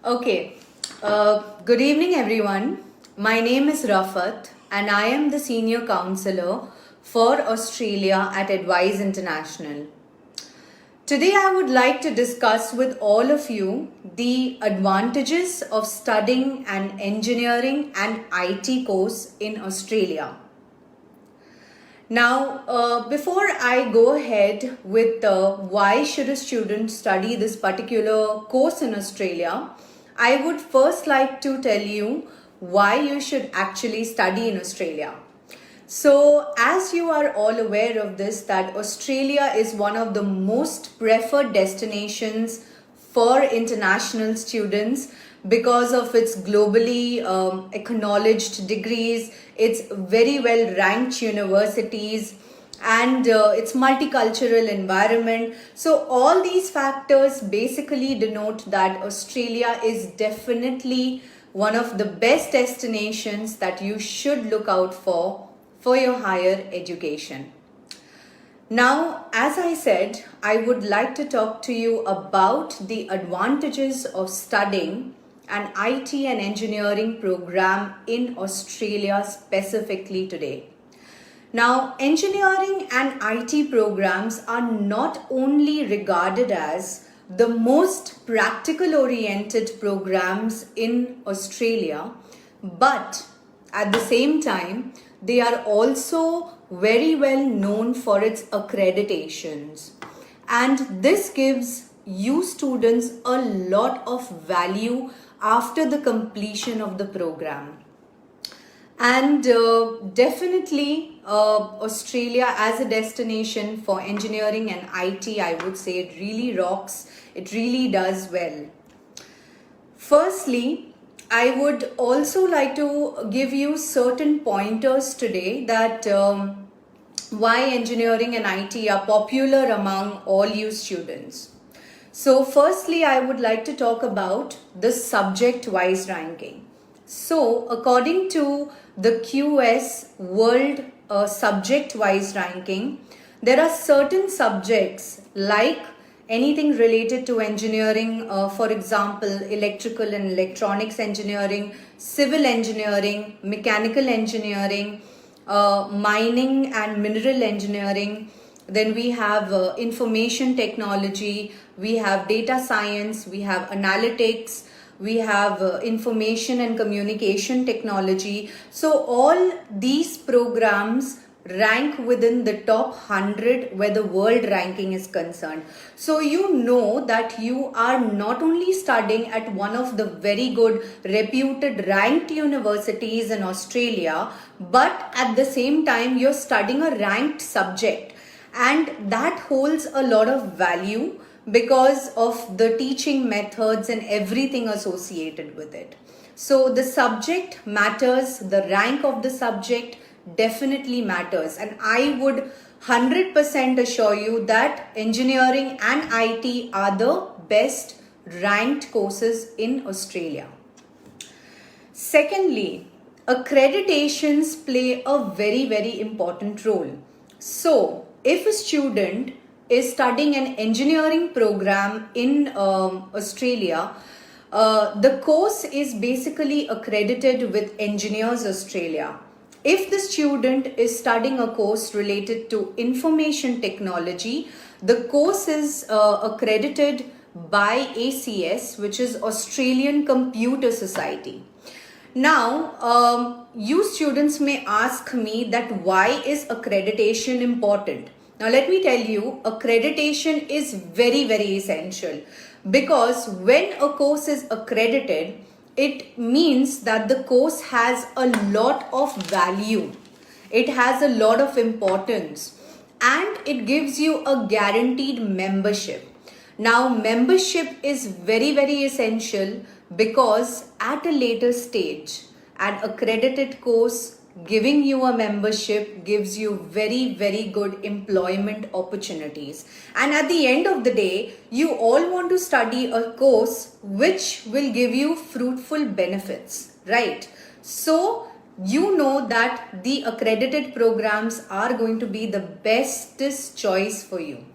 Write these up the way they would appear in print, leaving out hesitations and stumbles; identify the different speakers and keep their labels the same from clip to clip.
Speaker 1: Okay, good evening everyone. My name is Rafat and I am the Senior Counselor for Australia at Edwise International. Today I would like to discuss with all of you the advantages of studying an engineering and IT course in Australia. Now, before I go ahead with why should a student study this particular course in Australia, I would first like to tell you why you should actually study in Australia. So, as you are all aware of this, that Australia is one of the most preferred destinations for international students because of its globally acknowledged degrees, its very well ranked universities, and its multicultural environment. So all these factors basically denote that Australia is definitely one of the best destinations that you should look out for your higher education. Now, as I said, I would like to talk to you about the advantages of studying an IT and engineering program in Australia specifically today. Now, engineering and IT programs are not only regarded as the most practical oriented programs in Australia, but at the same time, they are also very well known for its accreditations. And this gives you students a lot of value after the completion of the program. And definitely Australia as a destination for engineering and IT, I would say it really rocks. It really does well. Firstly, I would also like to give you certain pointers today that why engineering and IT are popular among all you students. So firstly, I would like to talk about the subject-wise ranking. So according to the QS World subject-wise ranking, there are certain subjects like anything related to engineering, for example, electrical and electronics engineering, civil engineering, mechanical engineering, mining and mineral engineering. Then we have information technology, we have data science, we have analytics, we have information and communication technology. So all these programs rank within the top 100 where the world ranking is concerned. So you know that you are not only studying at one of the very good reputed ranked universities in Australia, but at the same time you're studying a ranked subject, and that holds a lot of value because of the teaching methods and everything associated with it. So the subject matters, the rank of the subject definitely matters, and I would 100% assure you that engineering and IT are the best ranked courses in Australia. Secondly, accreditations play a very important role. So if a student is studying an engineering program in Australia, the course is basically accredited with Engineers Australia. If the student is studying a course related to information technology, the course is accredited by ACS, which is Australian Computer Society. Now, you students may ask me that why is accreditation important? Now, let me tell you, accreditation is very essential, because when a course is accredited, it means that the course has a lot of value, it has a lot of importance, and it gives you a guaranteed membership. Now, membership is very essential because at a later stage, an accredited course giving you a membership gives you very good employment opportunities. And at the end of the day, you all want to study a course which will give you fruitful benefits, right? So you know that the accredited programs are going to be the bestest choice for you.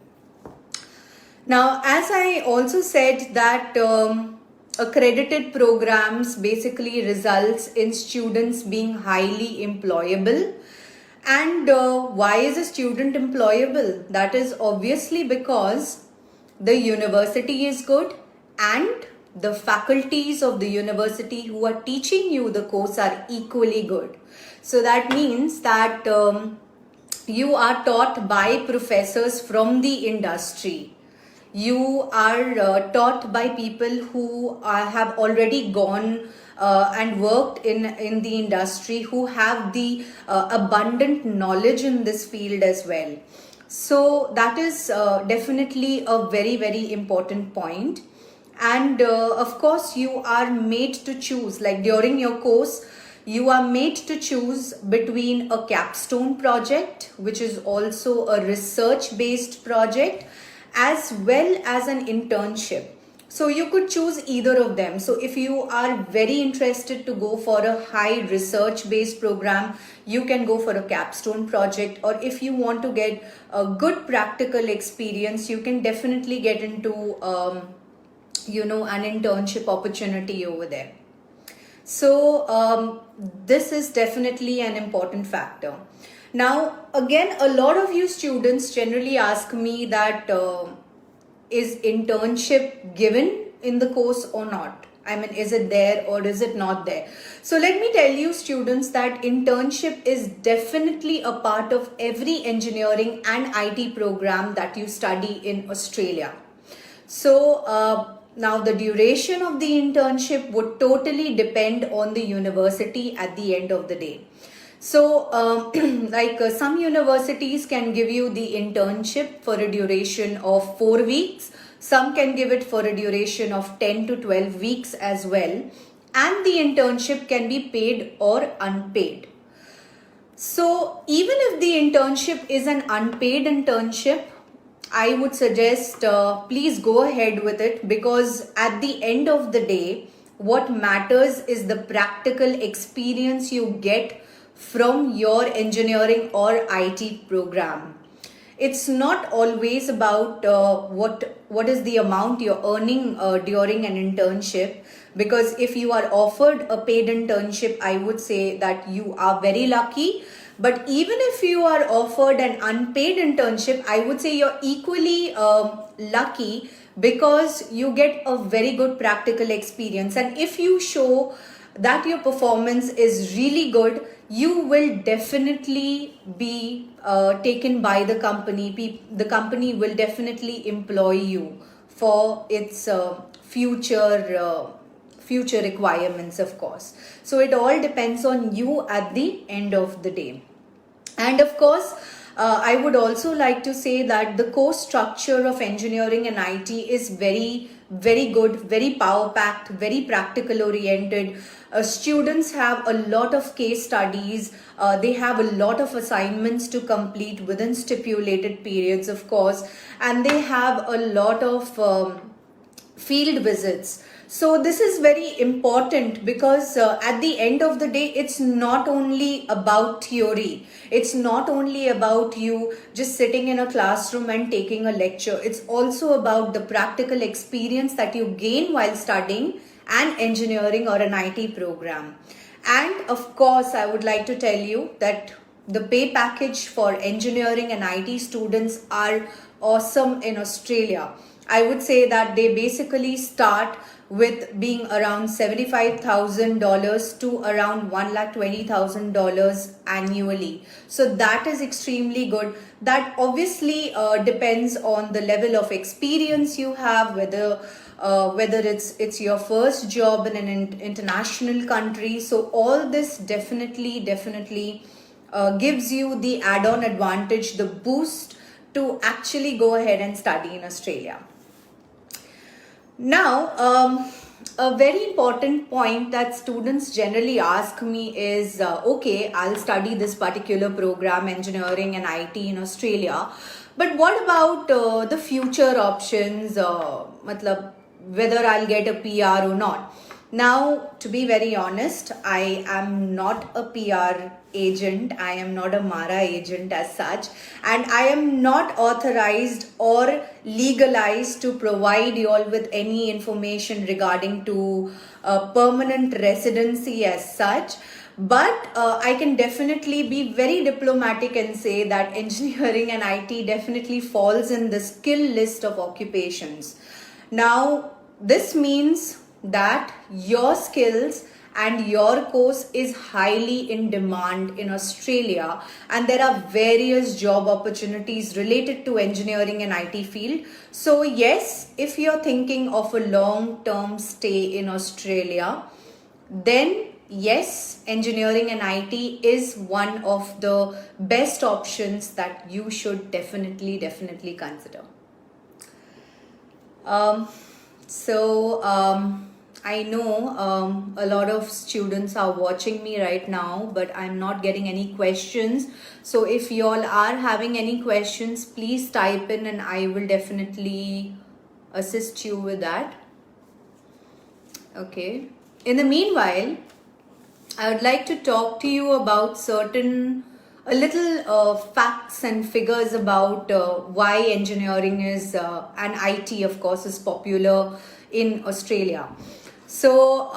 Speaker 1: Now, as I also said that accredited programs basically results in students being highly employable. And why is a student employable? That is obviously because the university is good and the faculties of the university who are teaching you the course are equally good. So that means that you are taught by professors from the industry. You are taught by people who have already gone and worked in the industry, who have the abundant knowledge in this field as well. So that is definitely a very, very important point. And of course, you are made to choose, like during your course, you are made to choose between a capstone project, which is also a research-based project, as well as an internship. So you could choose either of them. So if you are very interested to go for a high research based program, you can go for a capstone project. Or if you want to get a good practical experience, you can definitely get into an internship opportunity over there. So this is definitely an important factor. Now, again, a lot of you students generally ask me that is internship given in the course or not? I mean, is it there or is it not there? So let me tell you students that internship is definitely a part of every engineering and IT program that you study in Australia. So now the duration of the internship would totally depend on the university at the end of the day. So some universities can give you the internship for a duration of 4 weeks. Some can give it for a duration of 10 to 12 weeks as well. And the internship can be paid or unpaid. So even if the internship is an unpaid internship, I would suggest please go ahead with it, because at the end of the day, what matters is the practical experience you get from your engineering or IT program. It's not always about what is the amount you're earning during an internship, because if you are offered a paid internship, I would say that you are very lucky. But even if you are offered an unpaid internship, I would say you're equally lucky, because you get a very good practical experience. And if you show that your performance is really good, you will definitely be taken by the company. The company will definitely employ you for its future requirements, of course. So it all depends on you at the end of the day. And of course, I would also like to say that the course structure of engineering and IT is very, very good, very power packed, very practical oriented. Students have a lot of case studies. They have a lot of assignments to complete within stipulated periods, of course, and they have a lot of field visits. So this is very important, because at the end of the day, it's not only about theory. It's not only about you just sitting in a classroom and taking a lecture. It's also about the practical experience that you gain while studying an engineering or an IT program. And of course, I would like to tell you that the pay package for engineering and IT students are awesome in Australia. I would say that they basically start with being around $75,000 to around $120,000 annually. So that is extremely good. That obviously depends on the level of experience you have, whether it's your first job in an international country. So all this definitely gives you the add-on advantage, the boost to actually go ahead and study in Australia. Now, a very important point that students generally ask me is, okay, I'll study this particular program, engineering and IT in Australia, but what about the future options, whether I'll get a PR or not? Now, to be very honest, I am not a PR agent. I am not a Mara agent as such, and I am not authorized or legalized to provide you all with any information regarding to permanent residency as such. But I can definitely be very diplomatic and say that engineering and IT definitely falls in the skill list of occupations. Now, this means that your skills and your course is highly in demand in Australia, and there are various job opportunities related to engineering and IT field. So yes, if you're thinking of a long-term stay in Australia, then yes, engineering and IT is one of the best options that you should definitely consider. I know a lot of students are watching me right now, but I'm not getting any questions. So if you all are having any questions, please type in and I will definitely assist you with that. Okay. In the meanwhile, I would like to talk to you about a little facts and figures about why engineering is and IT, of course, is popular in Australia. So,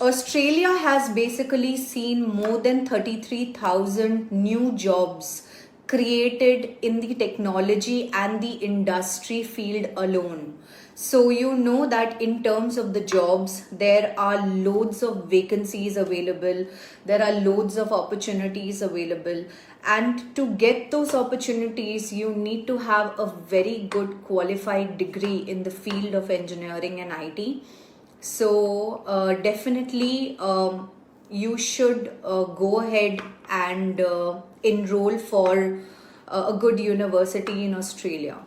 Speaker 1: Australia has basically seen more than 33,000 new jobs created in the technology and the industry field alone. So you know that in terms of the jobs, there are loads of vacancies available, there are loads of opportunities available, and to get those opportunities, you need to have a very good qualified degree in the field of engineering and IT. So definitely you should go ahead and enroll for a good university in Australia.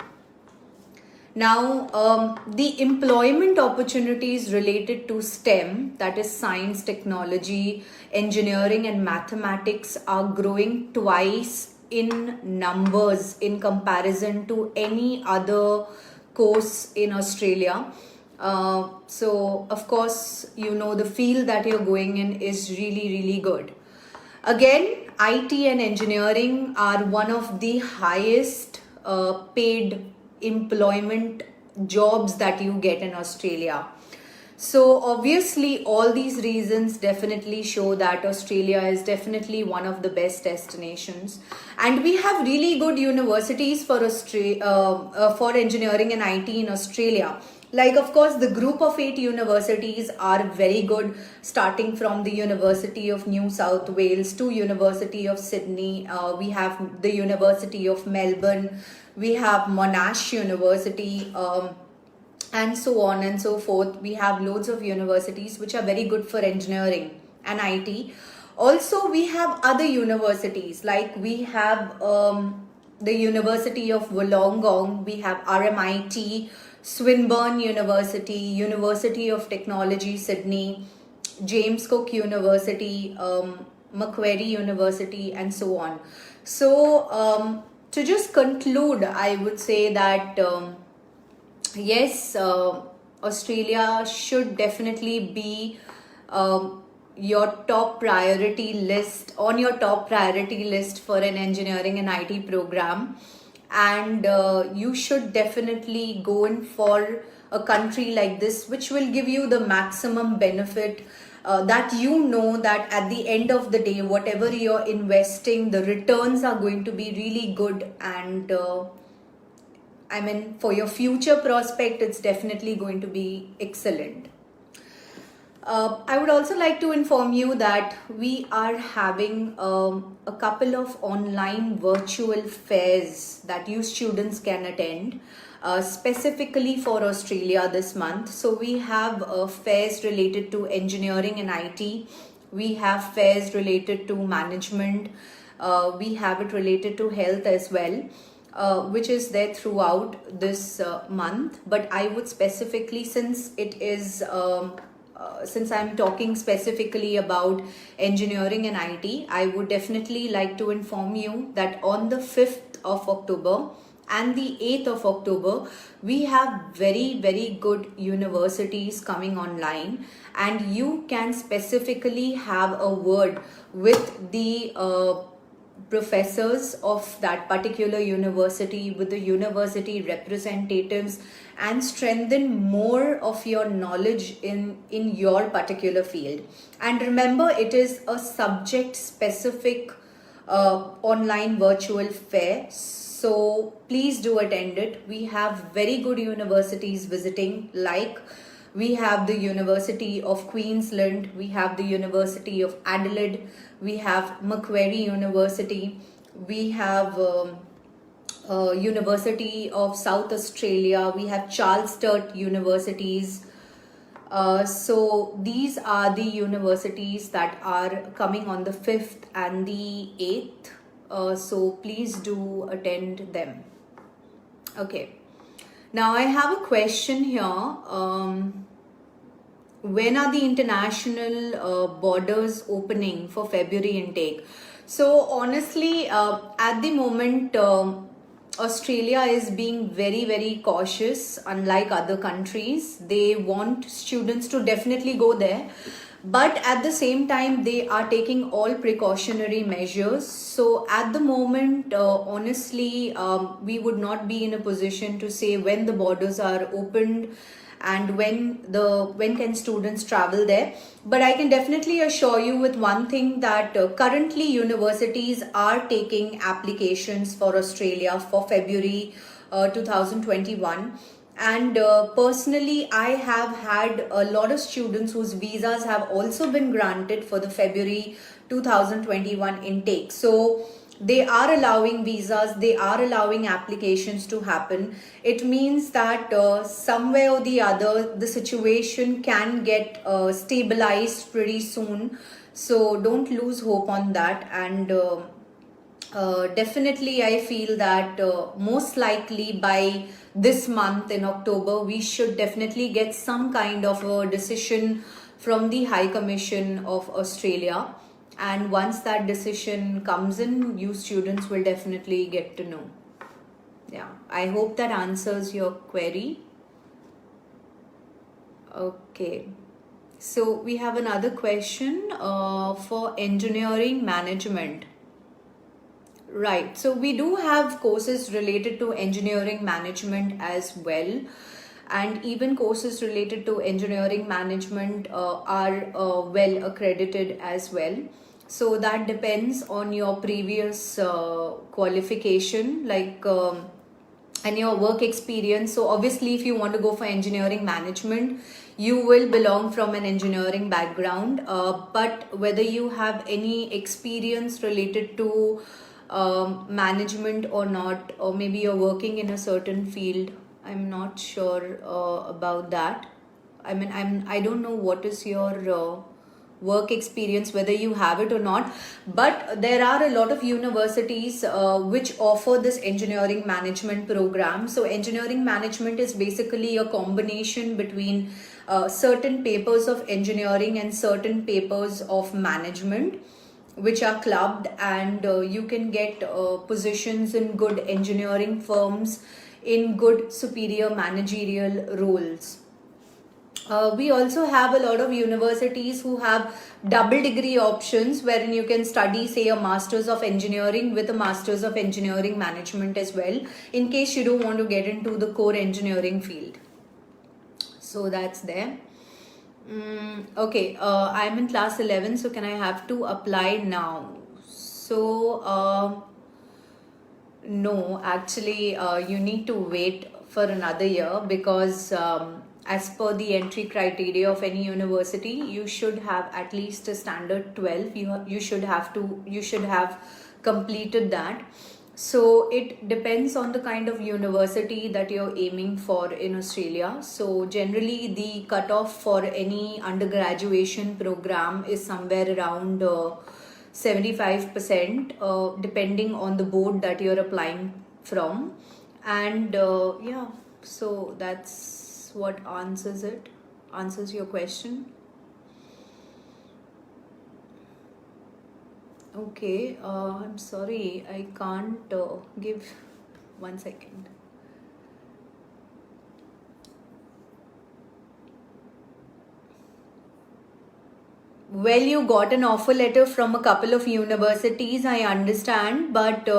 Speaker 1: Now, the employment opportunities related to STEM, that is science, technology, engineering and mathematics, are growing twice in numbers in comparison to any other course in Australia. So, of course, you know the field that you're going in is really good. Again, IT and engineering are one of the highest paid employment jobs that you get in Australia. So obviously all these reasons definitely show that Australia is definitely one of the best destinations, and we have really good universities for for engineering and IT in Australia. Like, of course, the group of 8 universities are very good, starting from the University of New South Wales to University of Sydney. We have the University of Melbourne, we have Monash University, and so on and so forth. We have loads of universities which are very good for engineering and IT. Also, we have other universities, like we have the University of Wollongong, we have RMIT, Swinburne University, University of Technology Sydney, James Cook University, Macquarie University, and so on. So to just conclude, I would say that yes, Australia should definitely be your top priority list, on your top priority list for an engineering and IT program. And you should definitely go in for a country like this, which will give you the maximum benefit, that you know that at the end of the day, whatever you're investing, the returns are going to be really good. And I mean, for your future prospect, it's definitely going to be excellent. I would also like to inform you that we are having a couple of online virtual fairs that you students can attend specifically for Australia this month. So we have fairs related to engineering and IT. We have fairs related to management. We have it related to health as well. Which is there throughout this month. But I would specifically, since it is since I'm talking specifically about engineering and IT, I would definitely like to inform you that on the 5th of October, and the 8th of October, we have very good universities coming online, and you can specifically have a word with the professors of that particular university, with the university representatives, and strengthen more of your knowledge in your particular field. And remember, it is a subject specific online virtual fair, so please do attend it. We have very good universities visiting, like we have the University of Queensland, we have the University of Adelaide, we have Macquarie University, we have University of South Australia, we have Charles Sturt universities. So these are the universities that are coming on the 5th and the 8th. So please do attend them. Okay. Now I have a question here. When are the international borders opening for February intake? So honestly, at the moment, Australia is being very cautious. Unlike other countries, they want students to definitely go there, but at the same time they are taking all precautionary measures. So at the moment, honestly, we would not be in a position to say when the borders are opened and when can students travel there. But I can definitely assure you with one thing, that currently universities are taking applications for Australia for February 2021. And personally, I have had a lot of students whose visas have also been granted for the February 2021 intake. So they are allowing visas, they are allowing applications to happen. It means that somewhere or the other, the situation can get stabilized pretty soon. So don't lose hope on that. And definitely I feel that most likely by this month in October, we should definitely get some kind of a decision from the High Commission of Australia. And once that decision comes in, you students will definitely get to know. Yeah, I hope that answers your query. Okay. So we have another question for engineering management. Right. So we do have courses related to engineering management as well. And even courses related to engineering management are well accredited as well. So that depends on your previous qualification, like and your work experience. So obviously, if you want to go for engineering management, you will belong from an engineering background. But whether you have any experience related to management or not, or maybe you're working in a certain field, I'm not sure about that. I mean, I don't know what is your work experience, whether you have it or not, but there are a lot of universities which offer this engineering management program. So engineering management is basically a combination between certain papers of engineering and certain papers of management, which are clubbed, and you can get positions in good engineering firms, in good superior managerial roles. We also have a lot of universities who have double degree options, wherein you can study, say, a Masters of Engineering with a Masters of Engineering Management as well, in case you don't want to get into the core engineering field. So that's there. Okay, I'm in class 11, so can I have to apply now? So, no, actually, you need to wait for another year, because as per the entry criteria of any university, you should have at least a standard 12. You should have completed that. So it depends on the kind of university that you're aiming for in Australia. So generally, the cutoff for any undergraduation program is somewhere around 75%, depending on the board that you're applying from. And yeah, so that's what answers your question. Okay, I'm sorry, I can't give 1 second. Well, you got an offer letter from a couple of universities, I understand, but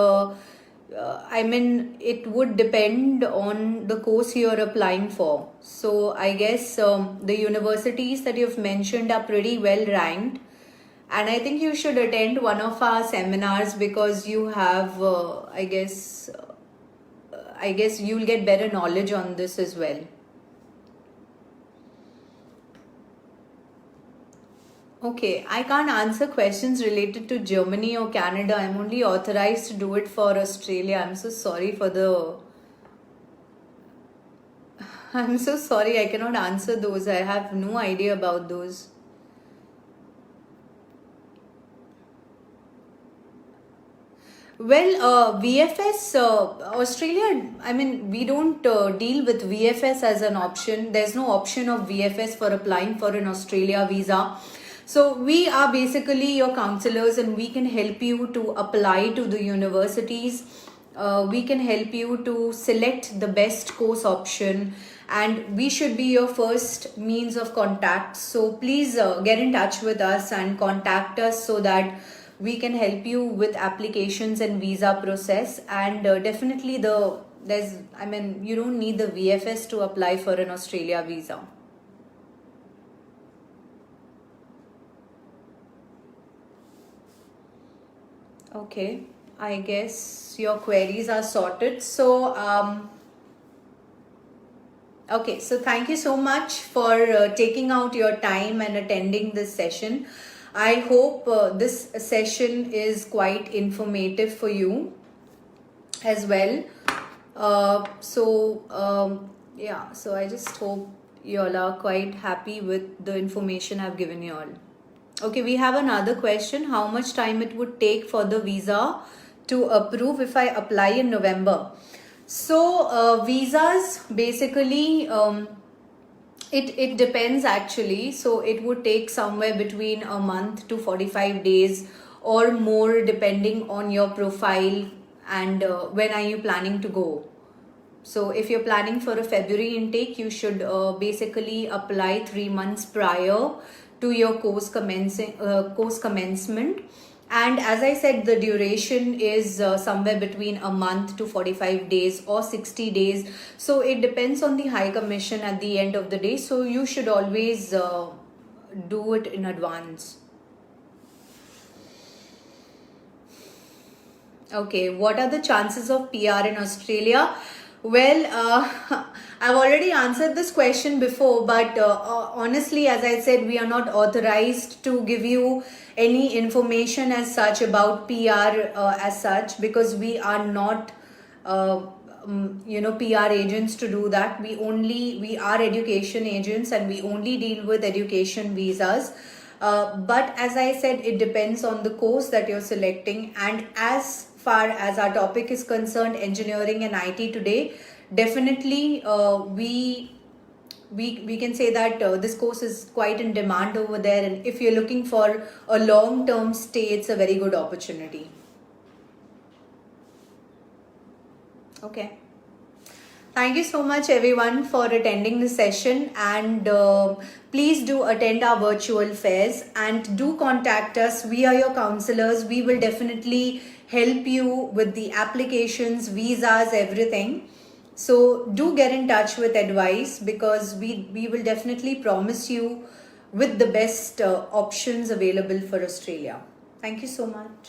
Speaker 1: I mean, it would depend on the course you're applying for. So I guess the universities that you've mentioned are pretty well ranked, and I think you should attend one of our seminars because you have, I guess you'll get better knowledge on this as well. Okay, I can't answer questions related to Germany or Canada. I'm only authorized to do it for Australia. I'm so sorry for the. I'm so sorry, I cannot answer those. I have no idea about those. Well, VFS, Australia, I mean, we don't deal with VFS as an option. There's no option of VFS for applying for an Australia visa. So we are basically your counselors and we can help you to apply to the universities. We can help you to select the best course option, and we should be your first means of contact. So please get in touch with us and contact us so that we can help you with applications and visa process. And definitely you don't need the VFS to apply for an Australia visa. Okay, I guess your queries are sorted. So, okay, so thank you so much for taking out your time and attending this session. I hope this session is quite informative for you as well. Yeah, so I just hope you all are quite happy with the information I've given you all. Okay, we have another question. How much time it would take for the visa to approve if I apply in November? So visas basically it depends actually. So it would take somewhere between a month to 45 days or more depending on your profile and when are you planning to go. So if you're planning for a February intake, you should basically apply 3 months prior to your course commencement. And as I said, the duration is somewhere between a month to 45 days or 60 days. So it depends on the High Commission at the end of the day. So you should always do it in advance. Okay, what are the chances of PR in Australia? Well, I've already answered this question before, but honestly, as I said, we are not authorized to give you any information as such about PR as such, because we are not PR agents to do that. We are education agents and we only deal with education visas. But as I said, it depends on the course that you're selecting, and as far as our topic is concerned, engineering and IT today, definitely we can say that this course is quite in demand over there, and if you're looking for a long-term stay, it's a very good opportunity. Okay. Thank you so much everyone for attending the session, and please do attend our virtual fairs and do contact us. We are your counselors. We will definitely help you with the applications, visas, everything. So do get in touch with Edwise, because we will definitely promise you with the best options available for Australia. Thank you so much.